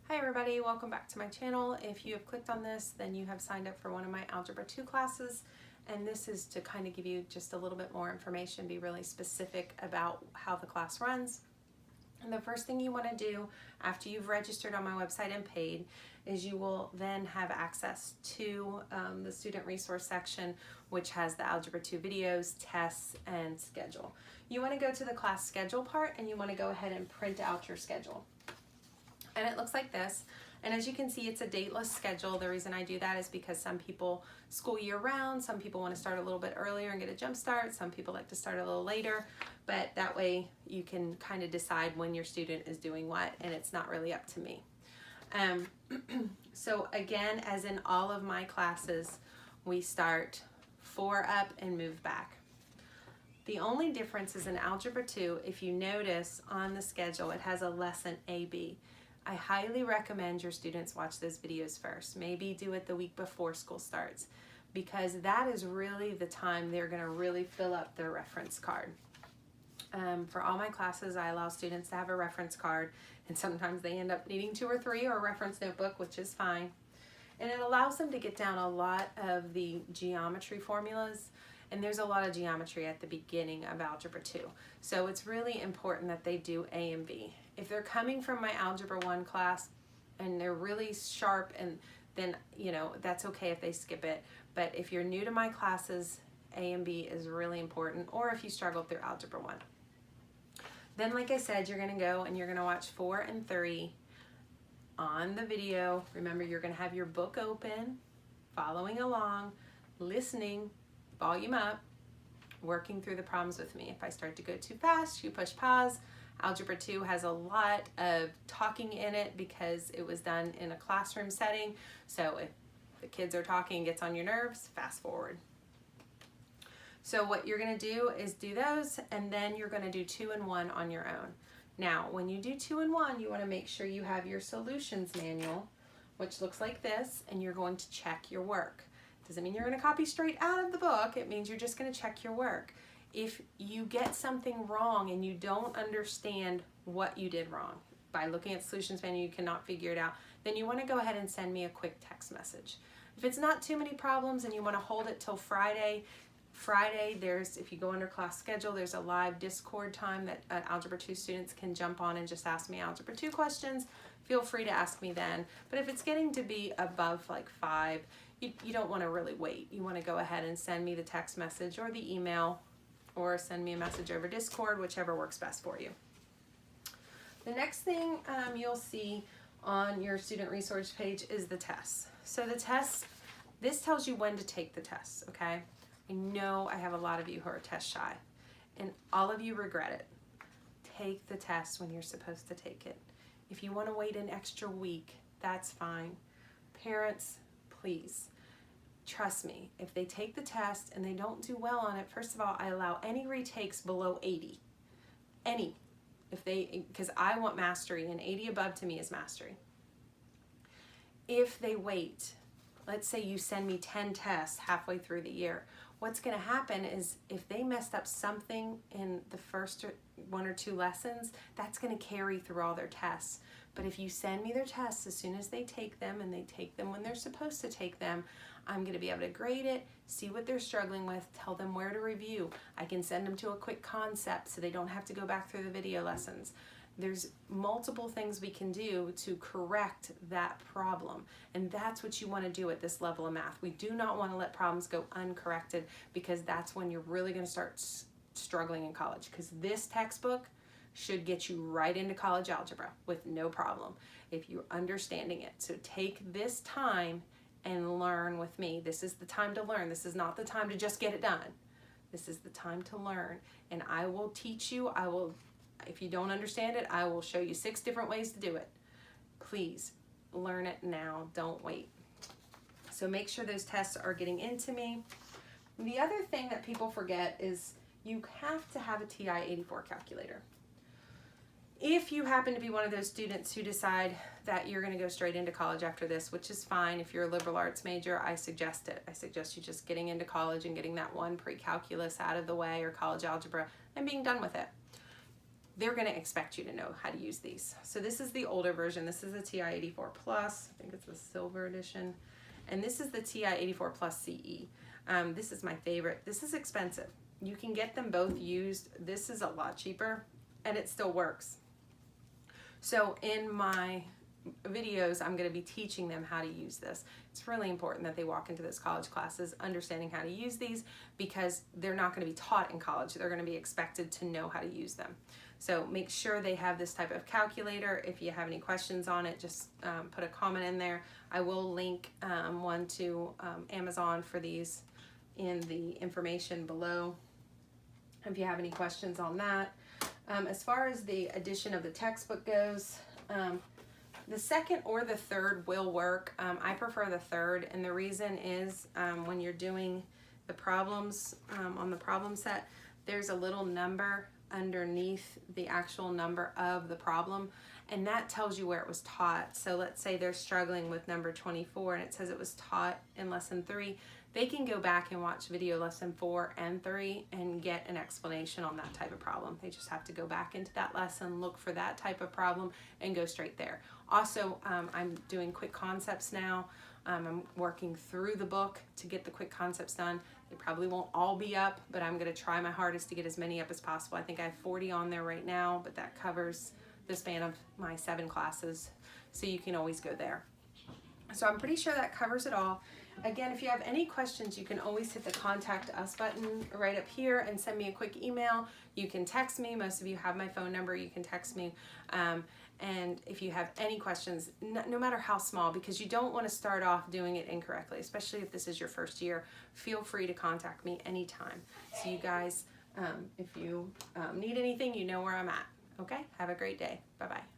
Hi everybody, welcome back to my channel. If you have clicked on this, then you have signed up for one of my Algebra 2 classes, and this is to kind of give you just a little bit more information, be really specific about how the class runs. And the first thing you want to do after you've registered on my website and paid is you will then have access to the student resource section, which has the Algebra 2 videos, tests, and schedule. You want to go to the class schedule part and you want to go ahead and print out your schedule. And it looks like this. And as you can see, it's a dateless schedule. The reason I do that is because some people school year round, some people want to start a little bit earlier and get a jump start, some people like to start a little later, but that way you can kind of decide when your student is doing what, and it's not really up to me. So again, as in all of my classes, we start 4 up and move back. The only difference is in Algebra 2, if you notice on the schedule, it has a lesson AB. I highly recommend your students watch those videos first. Maybe do it the week before school starts, because that is really the time they're going to really fill up their reference card. For all my classes, I allow students to have a reference card, and sometimes they end up needing 2 or 3 or a reference notebook, which is fine. And it allows them to get down a lot of the geometry formulas, and there's a lot of geometry at the beginning of Algebra 2. So it's really important that they do A and B. If they're coming from my Algebra 1 class and they're really sharp, and then, you know, that's okay if they skip it. But if you're new to my classes, A and B is really important, or if you struggle through Algebra 1. Then, like I said, you're gonna go and you're gonna watch 4 and 3 on the video. Remember, you're gonna have your book open, following along, listening, volume up, working through the problems with me. If I start to go too fast, you push pause. Algebra 2 has a lot of talking in it because it was done in a classroom setting. So if the kids are talking and gets on your nerves, fast forward. So what you're gonna do is do those, and then you're gonna do 2 and 1 on your own. Now, when you do 2 and 1, you wanna make sure you have your solutions manual, which looks like this, and you're going to check your work. Doesn't mean you're gonna copy straight out of the book. It means you're just gonna check your work. If you get something wrong and you don't understand what you did wrong, by looking at the solutions manual you cannot figure it out, then you wanna go ahead and send me a quick text message. If it's not too many problems and you wanna hold it till Friday, if you go under class schedule, there's a live Discord time that Algebra 2 students can jump on and just ask me Algebra 2 questions. Feel free to ask me then. But if it's getting to be above like 5, you don't want to really wait. You want to go ahead and send me the text message or the email, or send me a message over Discord, whichever works best for you. The next thing you'll see on your student resource page is the tests. So the tests, this tells you when to take the tests, okay? I know I have a lot of you who are test shy, and all of you regret it. Take the test when you're supposed to take it. If you want to wait an extra week, that's fine. Parents, please, trust me, if they take the test and they don't do well on it, first of all, I allow any retakes below 80. Any. Because I want mastery, and 80 above to me is mastery. If they wait, let's say you send me 10 tests halfway through the year, what's going to happen is if they messed up something in the first 1 or 2 lessons, that's going to carry through all their tests. But if you send me their tests as soon as they take them, and they take them when they're supposed to take them, I'm going to be able to grade it, see what they're struggling with, tell them where to review. I can send them to a quick concept so they don't have to go back through the video lessons. There's multiple things we can do to correct that problem, and that's what you want to do at this level of math. We do not want to let problems go uncorrected, because that's when you're really going to start struggling in college, because this textbook should get you right into college algebra with no problem if you're understanding it. So take this time and learn with me. This is the time to learn. This is not the time to just get it done. This is the time to learn, and I will teach you. If you don't understand it, I will show you 6 different ways to do it. Please learn it now, don't wait. So make sure those tests are getting into me. The other thing that people forget is you have to have a TI-84 calculator. If you happen to be one of those students who decide that you're going to go straight into college after this, which is fine. If you're a liberal arts major, I suggest it. I suggest you just getting into college and getting that one pre-calculus out of the way, or college algebra, and being done with it. they're going to expect you to know how to use these. So this is the older version. This is the TI-84 Plus. I think it's the silver edition. And this is the TI-84 Plus CE. This is my favorite. This is expensive. You can get them both used. This is a lot cheaper and it still works. So in my videos, I'm going to be teaching them how to use this. It's really important that they walk into those college classes understanding how to use these, because they're not going to be taught in college. They're going to be expected to know how to use them. So make sure they have this type of calculator. If you have any questions on it, just put a comment in there. I will link one to Amazon for these in the information below if you have any questions on that. As far as the addition of the textbook goes, the second or the third will work. I prefer the third, and the reason is when you're doing the problems on the problem set, there's a little number underneath the actual number of the problem, and that tells you where it was taught. So let's say they're struggling with number 24 and it says it was taught in lesson 3. They can go back and watch video lesson 4 and 3 and get an explanation on that type of problem. They just have to go back into that lesson, look for that type of problem, and go straight there. Also, I'm doing quick concepts now. I'm working through the book to get the quick concepts done. They probably won't all be up, but I'm going to try my hardest to get as many up as possible. I think I have 40 on there right now, but that covers the span of my 7 classes, so you can always go there. So I'm pretty sure that covers it all. Again, if you have any questions, you can always hit the Contact Us button right up here and send me a quick email. You can text me. Most of you have my phone number. You can text me. And if you have any questions, no matter how small, because you don't want to start off doing it incorrectly, especially if this is your first year, feel free to contact me anytime. So you guys, if you need anything, you know where I'm at. Okay? Have a great day. Bye-bye.